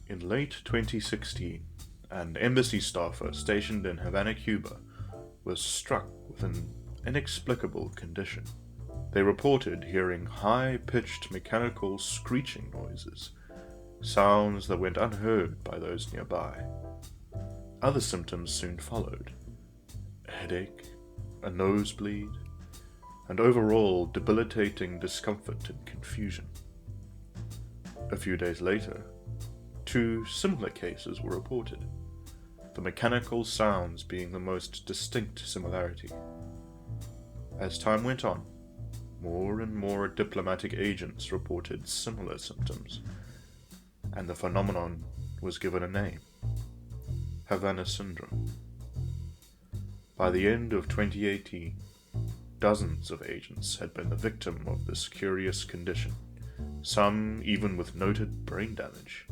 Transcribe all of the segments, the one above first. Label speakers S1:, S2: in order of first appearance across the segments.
S1: In late 2016, an embassy staffer stationed in Havana, Cuba, was struck with an inexplicable condition. They reported hearing high-pitched mechanical screeching noises, sounds that went unheard by those nearby. Other symptoms soon followed: a headache, a nosebleed, and overall debilitating discomfort and confusion. A few days later, 2 similar cases were reported, the mechanical sounds being the most distinct similarity. As time went on, more and more diplomatic agents reported similar symptoms, and the phenomenon was given a name: Havana Syndrome. By the end of 2018, dozens of agents had been the victim of this curious condition, some even with noted brain damage,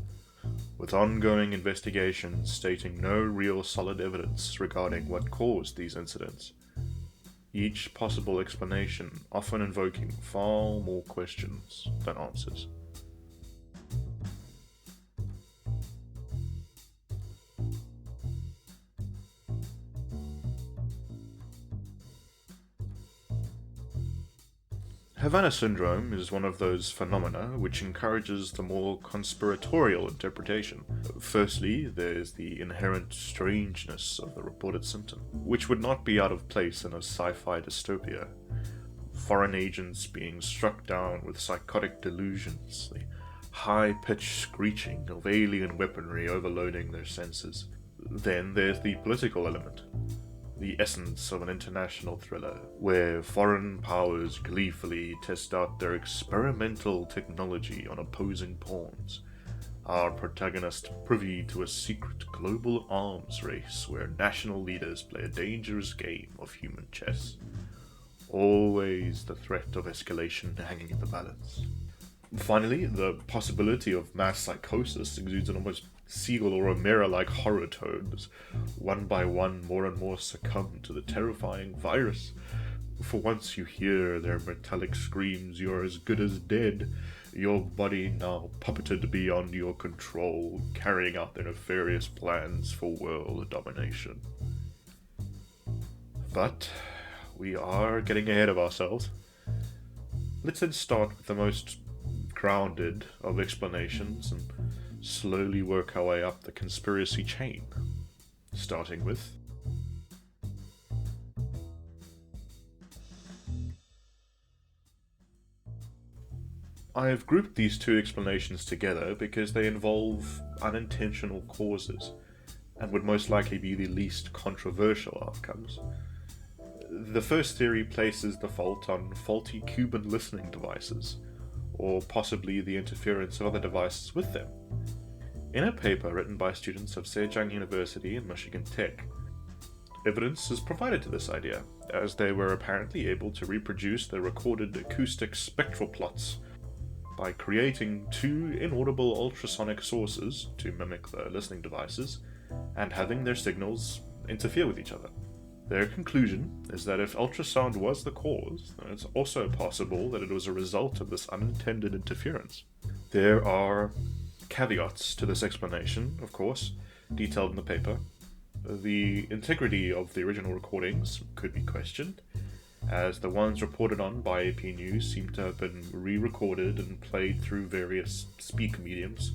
S1: with ongoing investigations stating no real solid evidence regarding what caused these incidents, each possible explanation often invoking far more questions than answers. Havana Syndrome is one of those phenomena which encourages the more conspiratorial interpretation. Firstly, there's the inherent strangeness of the reported symptom, which would not be out of place in a sci-fi dystopia. Foreign agents being struck down with psychotic delusions, the high-pitched screeching of alien weaponry overloading their senses. Then there's the political element, the essence of an international thriller, where foreign powers gleefully test out their experimental technology on opposing pawns. Our protagonist privy to a secret global arms race where national leaders play a dangerous game of human chess. Always the threat of escalation hanging in the balance. Finally, the possibility of mass psychosis exudes an almost Siegel or Romero-like horror tones. One by one, more and more succumb to the terrifying virus. For once you hear their metallic screams, you're as good as dead, your body now puppeted beyond your control, carrying out their nefarious plans for world domination. But we are getting ahead of ourselves. Let's then start with the most grounded of explanations and slowly work our way up the conspiracy chain, starting with I have grouped these 2 explanations together because they involve unintentional causes and would most likely be the least controversial outcomes. The first theory places the fault on faulty Cuban listening devices, or possibly the interference of other devices with them. In a paper written by students of Sejong University and Michigan Tech, evidence is provided to this idea, as they were apparently able to reproduce the recorded acoustic spectral plots by creating 2 inaudible ultrasonic sources to mimic the listening devices, and having their signals interfere with each other. Their conclusion is that if ultrasound was the cause, then it's also possible that it was a result of this unintended interference. There are caveats to this explanation, of course, detailed in the paper. The integrity of the original recordings could be questioned, as the ones reported on by AP News seem to have been re-recorded and played through various speak mediums.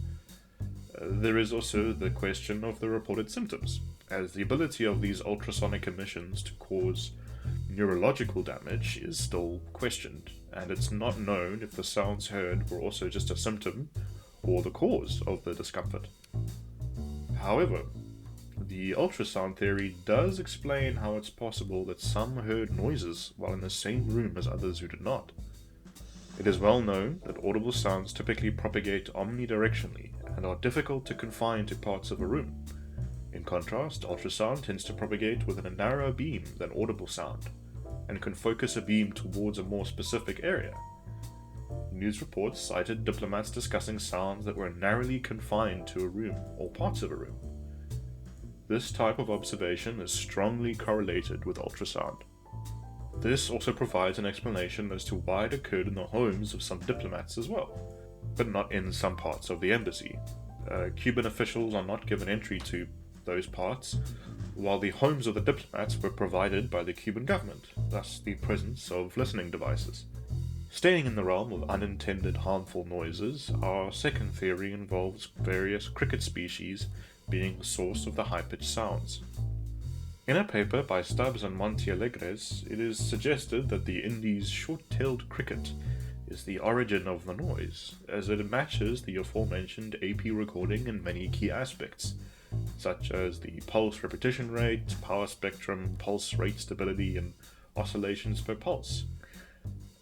S1: There is also the question of the reported symptoms, as the ability of these ultrasonic emissions to cause neurological damage is still questioned, and it's not known if the sounds heard were also just a symptom or the cause of the discomfort. However, the ultrasound theory does explain how it's possible that some heard noises while in the same room as others who did not. It is well known that audible sounds typically propagate omnidirectionally and are difficult to confine to parts of a room. In contrast, ultrasound tends to propagate within a narrower beam than audible sound, and can focus a beam towards a more specific area. News reports cited diplomats discussing sounds that were narrowly confined to a room or parts of a room. This type of observation is strongly correlated with ultrasound. This also provides an explanation as to why it occurred in the homes of some diplomats as well, but not in some parts of the embassy, Cuban officials are not given entry to those parts, while the homes of the diplomats were provided by the Cuban government, thus the presence of listening devices. Staying in the realm of unintended harmful noises, our second theory involves various cricket species being the source of the high-pitched sounds. In a paper by Stubbs and Montialegres, it is suggested that the Indies' short-tailed cricket is the origin of the noise, as it matches the aforementioned AP recording in many key aspects, such as the pulse repetition rate, power spectrum, pulse rate stability, and oscillations per pulse,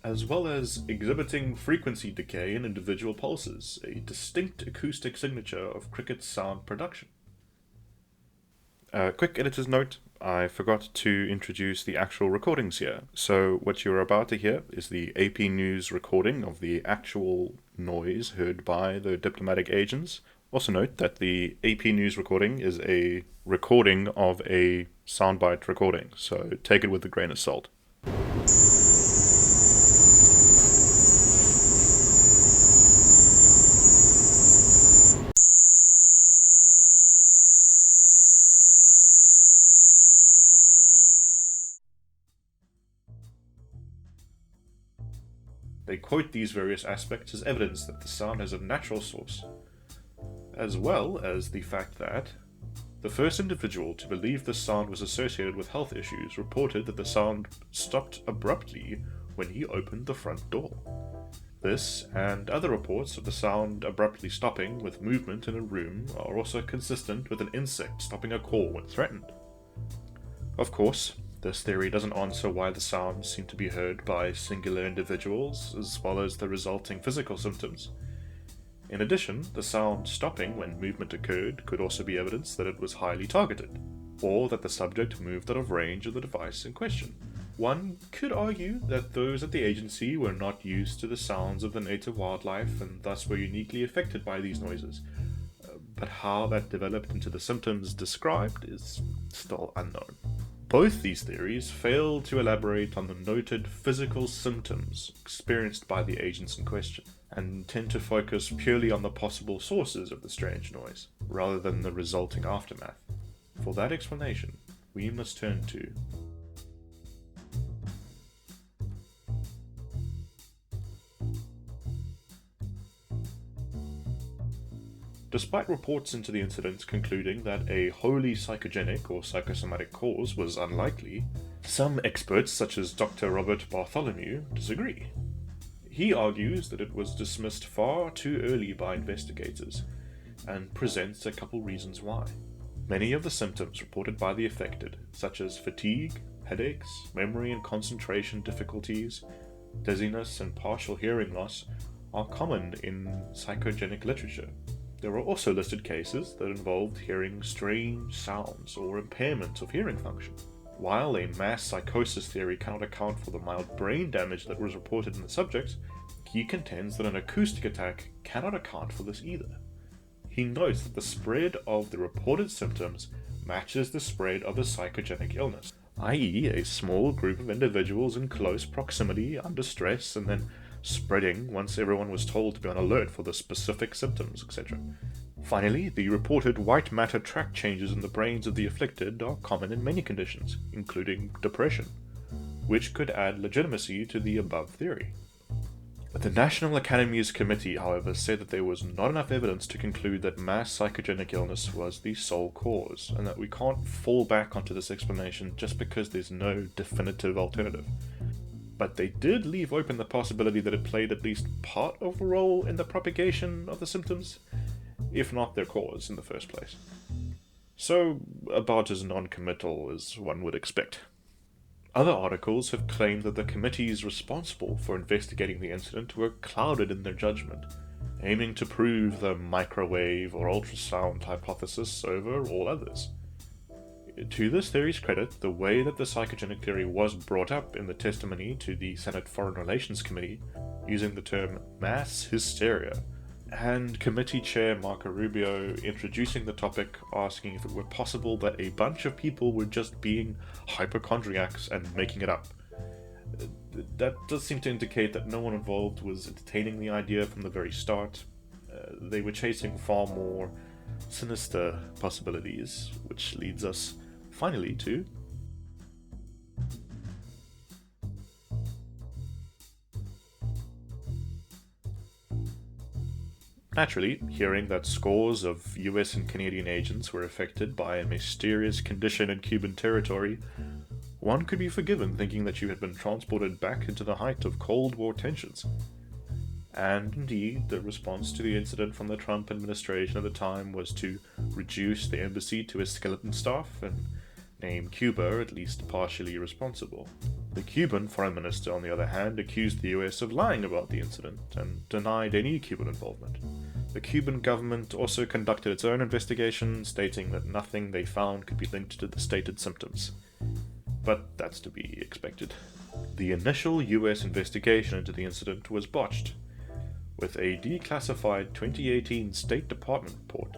S1: as well as exhibiting frequency decay in individual pulses, a distinct acoustic signature of cricket's sound production. Quick editor's note, I forgot to introduce the actual recordings here. So what you're about to hear is the AP News recording of the actual noise heard by the diplomatic agents. Also note that the AP News recording is a recording of a soundbite recording, so take it with a grain of salt. They quote these various aspects as evidence that the sound has a natural source, as well as the fact that the first individual to believe the sound was associated with health issues reported that the sound stopped abruptly when he opened the front door. This, and other reports of the sound abruptly stopping with movement in a room, are also consistent with an insect stopping a call when threatened. Of course, this theory doesn't answer why the sounds seem to be heard by singular individuals, as well as the resulting physical symptoms. In addition, the sound stopping when movement occurred could also be evidence that it was highly targeted, or that the subject moved out of range of the device in question. One could argue that those at the agency were not used to the sounds of the native wildlife and thus were uniquely affected by these noises, but how that developed into the symptoms described is still unknown. Both these theories fail to elaborate on the noted physical symptoms experienced by the agents in question, and tend to focus purely on the possible sources of the strange noise, rather than the resulting aftermath. For that explanation, we must turn to Despite reports into the incident concluding that a wholly psychogenic or psychosomatic cause was unlikely, some experts such as Dr. Robert Bartholomew disagree. He argues that it was dismissed far too early by investigators, and presents a couple reasons why. Many of the symptoms reported by the affected, such as fatigue, headaches, memory and concentration difficulties, dizziness and partial hearing loss, are common in psychogenic literature. There are also listed cases that involved hearing strange sounds or impairment of hearing function. While a mass psychosis theory cannot account for the mild brain damage that was reported in the subject, he contends that an acoustic attack cannot account for this either. He notes that the spread of the reported symptoms matches the spread of the psychogenic illness, i.e. a small group of individuals in close proximity under stress and then spreading once everyone was told to be on alert for the specific symptoms, etc. Finally, the reported white matter tract changes in the brains of the afflicted are common in many conditions, including depression, which could add legitimacy to the above theory. The National Academy's committee, however, said that there was not enough evidence to conclude that mass psychogenic illness was the sole cause, and that we can't fall back onto this explanation just because there's no definitive alternative. But they did leave open the possibility that it played at least part of a role in the propagation of the symptoms, if not their cause in the first place. So, about as non-committal as one would expect. Other articles have claimed that the committees responsible for investigating the incident were clouded in their judgment, aiming to prove the microwave or ultrasound hypothesis over all others. To this theory's credit, the way that the psychogenic theory was brought up in the testimony to the Senate Foreign Relations Committee, using the term mass hysteria, and committee chair Marco Rubio introducing the topic, asking if it were possible that a bunch of people were just being hypochondriacs and making it up. That does seem to indicate that no one involved was entertaining the idea from the very start. they were chasing far more sinister possibilities, which leads us finally to naturally, hearing that scores of US and Canadian agents were affected by a mysterious condition in Cuban territory, one could be forgiven thinking that you had been transported back into the height of Cold War tensions. And indeed, the response to the incident from the Trump administration at the time was to reduce the embassy to a skeleton staff and name Cuba at least partially responsible. The Cuban foreign minister, on the other hand, accused the US of lying about the incident and denied any Cuban involvement. The Cuban government also conducted its own investigation, stating that nothing they found could be linked to the stated symptoms. But that's to be expected. The initial US investigation into the incident was botched, with a declassified 2018 State Department report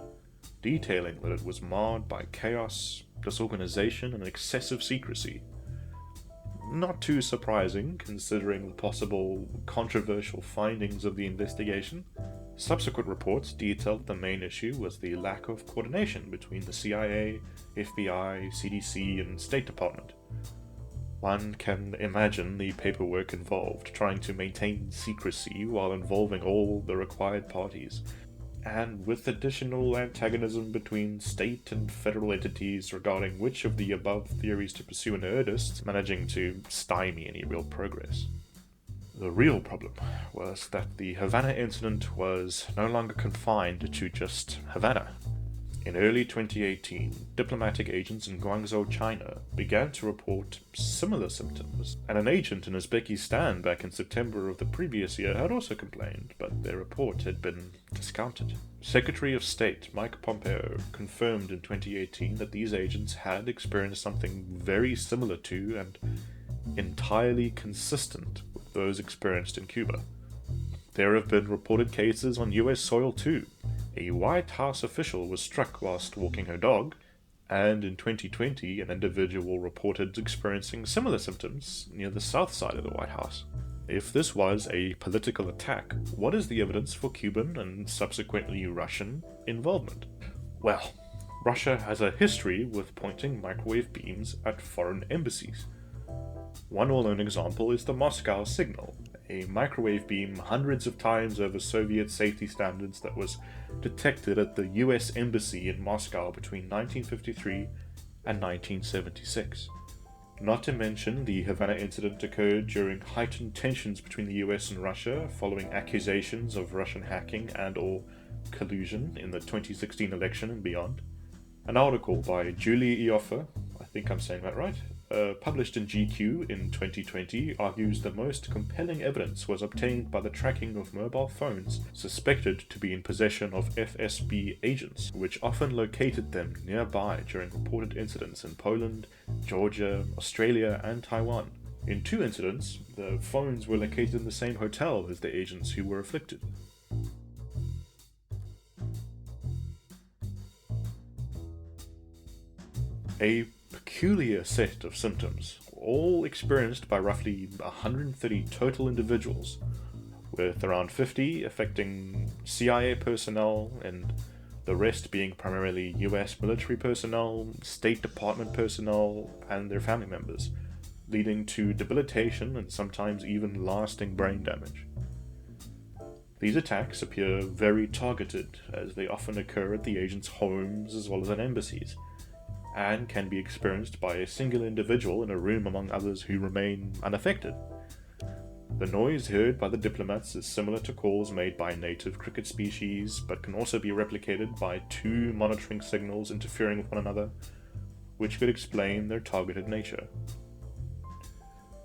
S1: detailing that it was marred by chaos, disorganization, and excessive secrecy. Not too surprising, considering the possible controversial findings of the investigation. Subsequent reports detailed the main issue was the lack of coordination between the CIA, FBI, CDC, and State Department. One can imagine the paperwork involved, trying to maintain secrecy while involving all the required parties, and with additional antagonism between state and federal entities regarding which of the above theories to pursue in earnest, managing to stymie any real progress. The real problem was that the Havana incident was no longer confined to just Havana. In early 2018, diplomatic agents in Guangzhou, China, began to report similar symptoms, and an agent in Uzbekistan back in September of the previous year had also complained, but their report had been discounted. Secretary of State Mike Pompeo confirmed in 2018 that these agents had experienced something very similar to and entirely consistent with those experienced in Cuba. There have been reported cases on US soil too. A White House official was struck whilst walking her dog, and in 2020 an individual reported experiencing similar symptoms near the south side of the White House. If this was a political attack, what is the evidence for Cuban and subsequently Russian involvement? Well, Russia has a history with pointing microwave beams at foreign embassies. One well-known example is the Moscow signal, a microwave beam hundreds of times over Soviet safety standards that was detected at the US Embassy in Moscow between 1953 and 1976. Not to mention, the Havana incident occurred during heightened tensions between the US and Russia following accusations of Russian hacking and/or collusion in the 2016 election and beyond. An article by Julie Ioffe, I think I'm saying that right, published in GQ in 2020, argues the most compelling evidence was obtained by the tracking of mobile phones suspected to be in possession of FSB agents, which often located them nearby during reported incidents in Poland, Georgia, Australia, and Taiwan. In 2 incidents, the phones were located in the same hotel as the agents who were afflicted. A peculiar set of symptoms, all experienced by roughly 130 total individuals, with around 50 affecting CIA personnel and the rest being primarily US military personnel, State Department personnel, and their family members, leading to debilitation and sometimes even lasting brain damage. These attacks appear very targeted, as they often occur at the agents' homes as well as at embassies, and can be experienced by a single individual in a room among others who remain unaffected. The noise heard by the diplomats is similar to calls made by native cricket species, but can also be replicated by 2 monitoring signals interfering with one another, which could explain their targeted nature.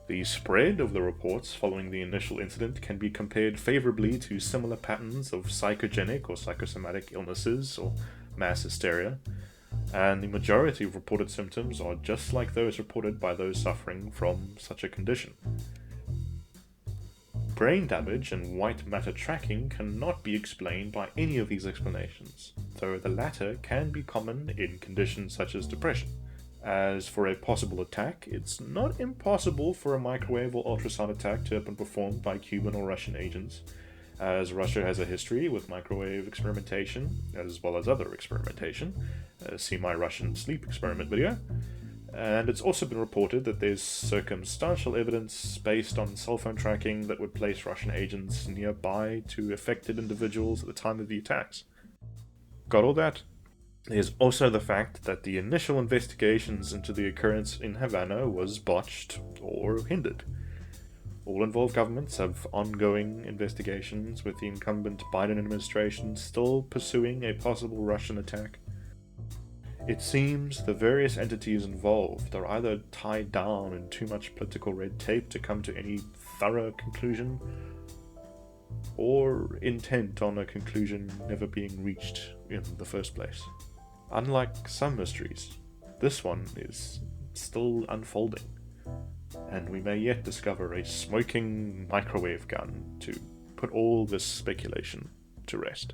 S1: The spread of the reports following the initial incident can be compared favorably to similar patterns of psychogenic or psychosomatic illnesses or mass hysteria, and the majority of reported symptoms are just like those reported by those suffering from such a condition. Brain damage and white matter tracking cannot be explained by any of these explanations, though the latter can be common in conditions such as depression. As for a possible attack, it's not impossible for a microwave or ultrasound attack to have been performed by Cuban or Russian agents, as Russia has a history with microwave experimentation, as well as other experimentation. See my Russian sleep experiment video. And it's also been reported that there's circumstantial evidence based on cell phone tracking that would place Russian agents nearby to affected individuals at the time of the attacks. Got all that? There's also the fact that the initial investigations into the occurrence in Havana was botched or hindered. All involved governments have ongoing investigations, with the incumbent Biden administration still pursuing a possible Russian attack. It seems the various entities involved are either tied down in too much political red tape to come to any thorough conclusion, or intent on a conclusion never being reached in the first place. Unlike some mysteries, this one is still unfolding, and we may yet discover a smoking microwave gun to put all this speculation to rest.